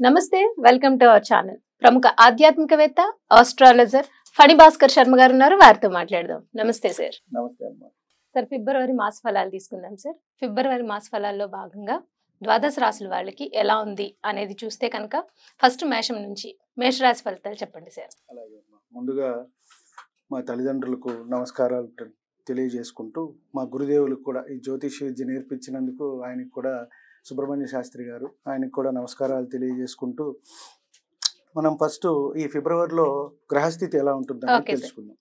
నమస్తే, welcome to our channel. ప్రముఖ ఆధ్యాత్మికవేత్త, ఆస్ట్రాలజర్ ఫణి భాస్కర్ శర్మ గారు ఉన్నారు. వారితో మాట్లాడదాం. నమస్తే సార్. నమస్తే అమ్మా. సార్, ఫిబ్రవరి మాస ఫలాలు తీసుకుందాం సార్. ఫిబ్రవరి మాస ఫలాల్లో భాగంగా ద్వాదశ రాశుల వాళ్ళకి ఎలా ఉంది అనేది చూస్తే కనుక ఫస్ట్ మేషం నుంచి మేషరాశి ఫలితాలు చెప్పండి సార్. అలాగే అమ్మా. ముందుగా మా తల్లిదండ్రులకు నమస్కారాలు తెలియజేసుకుంటూ, మా గురుదేవులకు కూడా ఈ జ్యోతిష విద్య నేర్పించినందుకు ఆయనకు కూడా, సుబ్రహ్మణ్య శాస్త్రి గారు, ఆయనకు కూడా నమస్కారాలు తెలియజేసుకుంటూ, మనం ఫస్ట్ ఈ ఫిబ్రవరిలో గ్రహస్థితి ఎలా ఉంటుందని తెలుసుకుందాం.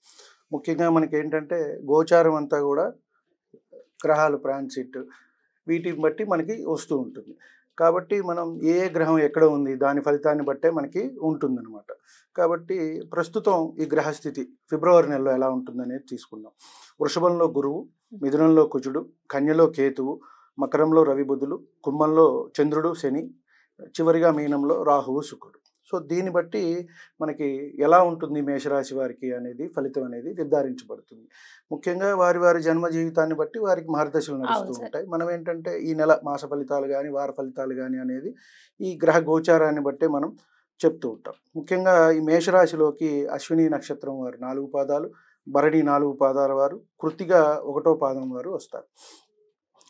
ముఖ్యంగా మనకి ఏంటంటే గోచారం అంతా కూడా గ్రహాలు ట్రాన్సిట్ వీటిని బట్టి మనకి వస్తూ ఉంటుంది. కాబట్టి మనం ఏ గ్రహం ఎక్కడ ఉంది దాని ఫలితాన్ని బట్టే మనకి ఉంటుందన్నమాట. కాబట్టి ప్రస్తుతం ఈ గ్రహస్థితి ఫిబ్రవరి నెలలో ఎలా ఉంటుందనేది తీసుకుందాం. వృషభంలో గురువు, మిథునంలో కుజుడు, కన్యలో కేతువు, మకరంలో రవి బుధులు, కుంభంలో చంద్రుడు శని, చివరిగా మీనంలో రాహువు శుక్రుడు. సో దీన్ని బట్టి మనకి ఎలా ఉంటుంది మేషరాశి వారికి అనేది ఫలితం అనేది నిర్ధారించబడుతుంది. ముఖ్యంగా వారి వారి జన్మ జీవితాన్ని బట్టి వారికి మార్గదర్శలు నడుస్తూ ఉంటాయి. మనం ఏంటంటే ఈ నెల మాస ఫలితాలు కానీ వార ఫలితాలు కానీ అనేది ఈ గ్రహ గోచారాన్ని బట్టే మనం చెప్తూ ఉంటాం. ముఖ్యంగా ఈ మేషరాశిలోకి అశ్విని నక్షత్రం వారు 4 పాదాలు, భరణి 4 పాదాల వారు, కృత్తిక 1వ పాదం వారు వస్తారు.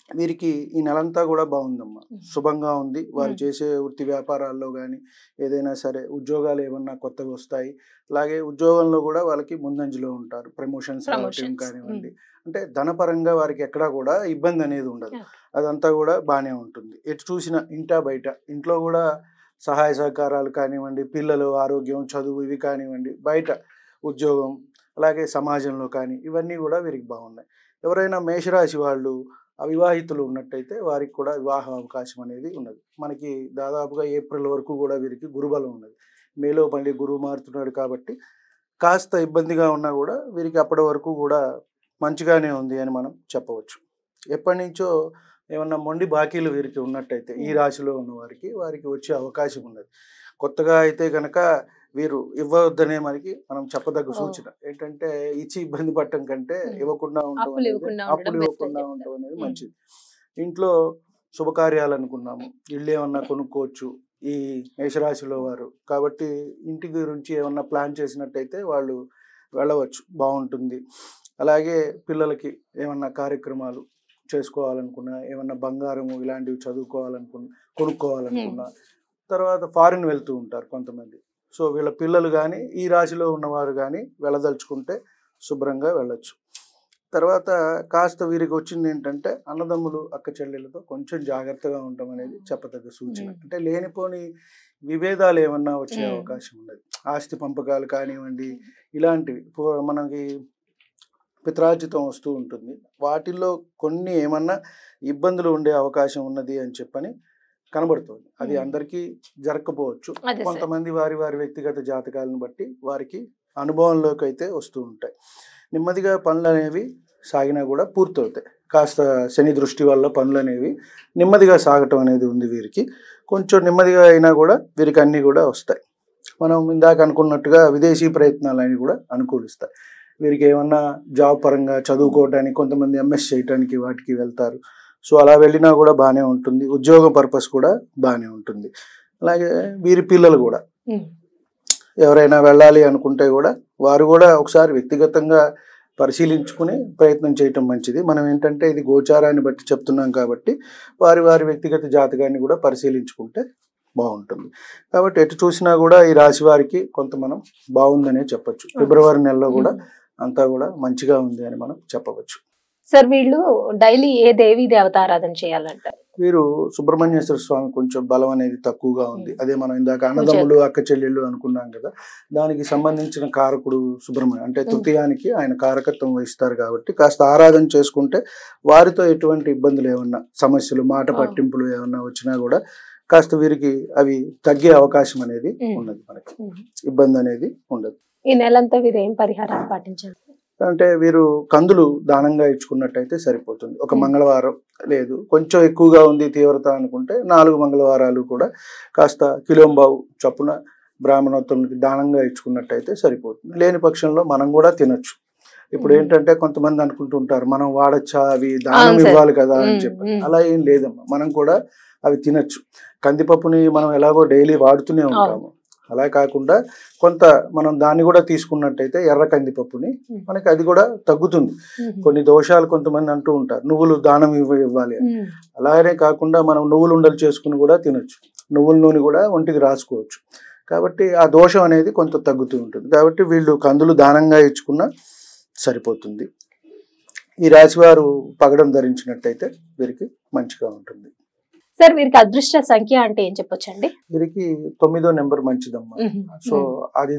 వీరికి ఈ నెలంతా కూడా బాగుందమ్మా, శుభంగా ఉంది. వారు చేసే వృత్తి వ్యాపారాల్లో కానీ ఏదైనా సరే ఉద్యోగాలు ఏమన్నా కొత్తగా వస్తాయి. అలాగే ఉద్యోగంలో కూడా వాళ్ళకి ముందంజలో ఉంటారు. ప్రమోషన్స్ కానివ్వండి, అంటే ధనపరంగా వారికి ఎక్కడా కూడా ఇబ్బంది అనేది ఉండదు. అదంతా కూడా బాగానే ఉంటుంది. ఎటు చూసినా ఇంటా బయట, ఇంట్లో కూడా సహాయ సహకారాలు కానివ్వండి, పిల్లలు ఆరోగ్యం, చదువు ఇవి కానివ్వండి, బయట ఉద్యోగం, అలాగే సమాజంలో కానీ ఇవన్నీ కూడా వీరికి బాగున్నాయి. ఎవరైనా మేషరాశి వాళ్ళు అవివాహితులు ఉన్నట్టయితే వారికి కూడా వివాహ అవకాశం అనేది ఉన్నది. మనకి దాదాపుగా ఏప్రిల్ వరకు కూడా వీరికి గురుబలం ఉన్నది. మేలో మళ్ళీ గురువు మారుతున్నాడు కాబట్టి కాస్త ఇబ్బందిగా ఉన్నా కూడా వీరికి అప్పటి వరకు కూడా మంచిగానే ఉంది అని మనం చెప్పవచ్చు. ఎప్పటి నుంచో ఏమన్నా మొండి బాకీలు వీరికి ఉన్నట్టయితే ఈ రాశిలో ఉన్న వారికి వచ్చే అవకాశం ఉన్నది. కొత్తగా అయితే కనుక వీరు ఇవ్వవద్దనే మనకి మనం చెప్పదగ్గ సూచన ఏంటంటే, ఇచ్చి ఇబ్బంది పడటం కంటే ఇవ్వకుండా ఉండటం, అప్పులు ఇవ్వకుండా ఉండటం అనేది మంచిది. ఇంట్లో శుభకార్యాలు అనుకున్నాము, ఇల్లు ఏమన్నా కొనుక్కోవచ్చు ఈ మేషరాశిలో వారు. కాబట్టి ఇంటి గురించి ఏమన్నా ప్లాన్ చేసినట్టయితే వాళ్ళు వెళ్ళవచ్చు, బాగుంటుంది. అలాగే పిల్లలకి ఏమన్నా కార్యక్రమాలు చేసుకోవాలనుకున్నా, ఏమన్నా బంగారము ఇలాంటివి కొనుక్కోవాలనుకున్నా, తర్వాత ఫారిన్ వెళ్తూ ఉంటారు కొంతమంది. సో వీళ్ళ పిల్లలు కానీ ఈ రాశిలో ఉన్నవారు కానీ వెళ్ళదలుచుకుంటే శుభ్రంగా వెళ్ళొచ్చు. తర్వాత కాస్త వీరికి వచ్చింది ఏంటంటే అన్నదమ్ములు అక్క చెల్లెలతో కొంచెం జాగ్రత్తగా ఉండటం అనేది చెప్పదగ్గ సూచన. అంటే లేనిపోని విభేదాలు ఏమన్నా వచ్చే అవకాశం ఉన్నది. ఆస్తి పంపకాలు కానివ్వండి, ఇలాంటివి మనకి పిత్రార్జితం వస్తూ ఉంటుంది. వాటిల్లో కొన్ని ఏమన్నా ఇబ్బందులు ఉండే అవకాశం ఉన్నది అని చెప్పని కనబడుతుంది. అది అందరికీ జరగకపోవచ్చు. కొంతమంది వారి వారి వ్యక్తిగత జాతకాలను బట్టి వారికి అనుభవంలోకి అయితే వస్తూ ఉంటాయి. నెమ్మదిగా పనులు అనేవి సాగినా కూడా పూర్తవుతాయి. కాస్త శని దృష్టి వల్ల పనులు అనేవి నెమ్మదిగా సాగటం అనేది ఉంది వీరికి. కొంచెం నెమ్మదిగా అయినా కూడా వీరికి అన్నీ కూడా వస్తాయి. మనం ఇందాక అనుకున్నట్టుగా విదేశీ ప్రయత్నాలు అనేవి కూడా అనుకూలిస్తాయి. వీరికి ఏమన్నా జాబ్ పరంగా చదువుకోవడానికి కొంతమంది ఎంఎస్ చేయడానికి వాటికి వెళ్తారు. సో అలా వెళ్ళినా కూడా బాగానే ఉంటుంది. ఉద్యోగ పర్పస్ కూడా బాగానే ఉంటుంది. అలాగే వీరి పిల్లలు కూడా ఎవరైనా వెళ్ళాలి అనుకుంటే కూడా వారు కూడా ఒకసారి వ్యక్తిగతంగా పరిశీలించుకుని ప్రయత్నం చేయటం మంచిది. మనం ఏంటంటే ఇది గోచారాన్ని బట్టి చెప్తున్నాం కాబట్టి వారి వారి వ్యక్తిగత జాతకాన్ని కూడా పరిశీలించుకుంటే బాగుంటుంది. కాబట్టి ఎటు చూసినా కూడా ఈ రాశి వారికి కొంత మనం బాగుందనే చెప్పచ్చు. ఫిబ్రవరి నెలలో కూడా అంతా కూడా మంచిగా ఉంది అని మనం చెప్పవచ్చు. సార్, వీళ్ళు డైలీ ఏ దేవీ దేవత ఆరాధన చేయాలంటారు? వీరు సుబ్రహ్మణ్యేశ్వర స్వామి కొంచెం బలం అనేది తక్కువగా ఉంది. అదే మనం ఇందాక అన్నదమ్ములు అక్క చెల్లెళ్ళు అనుకున్నాం కదా, దానికి సంబంధించిన కారకుడు సుబ్రహ్మణ్యం, అంటే తృతీయానికి ఆయన కారకత్వం వహిస్తారు. కాబట్టి కాస్త ఆరాధన చేసుకుంటే వారితో ఎటువంటి ఇబ్బందులు ఏమన్నా, సమస్యలు, మాట పట్టింపులు ఏమన్నా వచ్చినా కూడా కాస్త వీరికి అవి తగ్గే అవకాశం అనేది ఉన్నది. మనకి ఇబ్బంది అనేది ఉండదు. ఈ నెలంతా వీరు ఏం పరిహారాలు పాటించాలి? అంటే వీరు కందులు దానంగా ఇచ్చుకున్నట్టయితే సరిపోతుంది. ఒక మంగళవారం, లేదు కొంచెం ఎక్కువగా ఉంది తీవ్రత అనుకుంటే 4 మంగళవారాలు కూడా కాస్త కిలోంబావు చొప్పున బ్రాహ్మణోత్తమునికి దానంగా ఇచ్చుకున్నట్టయితే సరిపోతుంది. లేని పక్షంలో మనం కూడా తినొచ్చు. ఇప్పుడు ఏంటంటే కొంతమంది అనుకుంటుంటారు మనం వాడచ్చా, అవి దానం ఇవ్వాలి కదా అని చెప్పి. అలా ఏం లేదమ్మా. మనం కూడా అవి తినచ్చు. కందిపప్పుని మనం ఎలాగో డైలీ వాడుతూనే ఉంటాము, అలా కాకుండా కొంత మనం దాన్ని కూడా తీసుకున్నట్టయితే ఎర్ర కందిపప్పుని మనకి అది కూడా తగ్గుతుంది. కొన్ని దోషాలు కొంతమంది అంటూ ఉంటారు నువ్వులు దానం ఇవ్వాలి అని. అలాగనే కాకుండా మనం నువ్వులు ఉండలు చేసుకుని కూడా తినొచ్చు, నువ్వుల నూనె కూడా ఒంటికి రాసుకోవచ్చు. కాబట్టి ఆ దోషం అనేది కొంత తగ్గుతూ ఉంటుంది. కాబట్టి వీళ్ళు కందులు దానంగా ఇచ్చుకున్నా సరిపోతుంది. ఈ రాశి వారు పగడం ధరించినట్టయితే వీరికి మంచిగా ఉంటుంది. సార్ వీరికి అదృష్ట సంఖ్య అంటే ఏం చెప్పొచ్చండి? వీరికి 9వ నెంబర్ మంచిదమ్మా. సో అది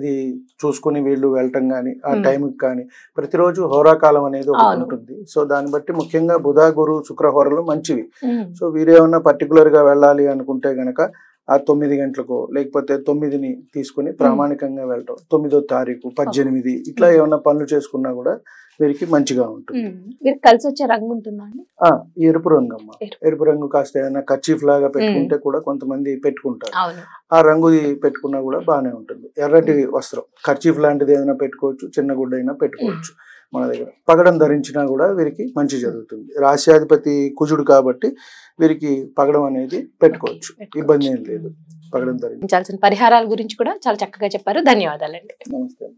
చూసుకుని వీళ్ళు వెళ్ళటం కానీ ఆ టైంకి కానీ ప్రతిరోజు హోరాకాలం అనేది ఒకటి ఉంటుంది. సో దాన్ని బట్టి ముఖ్యంగా బుధ గురు శుక్ర హోరలు మంచివి. సో వీరేమన్నా పర్టికులర్ గా వెళ్ళాలి అనుకుంటే గనక ఆ 9 గంటలకు లేకపోతే 9ని తీసుకుని ప్రామాణికంగా వెళ్ళటం, 9వ తారీఖు 18 ఇట్లా ఏమన్నా పనులు చేసుకున్నా కూడా వీరికి మంచిగా ఉంటుంది. వీరికి కలిసి వచ్చే రంగు ఉంటుందా అండి? ఎరుపు రంగు అమ్మ. ఎరుపు రంగు కాస్త ఏదైనా కర్చీఫ్ లాగా పెట్టుకుంటే కూడా కొంతమంది పెట్టుకుంటారు, ఆ రంగుది పెట్టుకున్నా కూడా బాగానే ఉంటుంది. ఎర్రటి వస్త్రం కర్చీఫ్ లాంటిది ఏదైనా పెట్టుకోవచ్చు, చిన్న గుడ్డ అయినా పెట్టుకోవచ్చు. మన దగ్గర పగడం ధరించినా కూడా వీరికి మంచి జరుగుతుంది. రాశ్యాధిపతి కుజుడు కాబట్టి వీరికి పగడం అనేది పెట్టుకోవచ్చు, ఇబ్బంది ఏం లేదు. పగడం ధరించాల్సిన పరిహారాల గురించి కూడా చాలా చక్కగా చెప్పారు. ధన్యవాదాలండి. నమస్తే.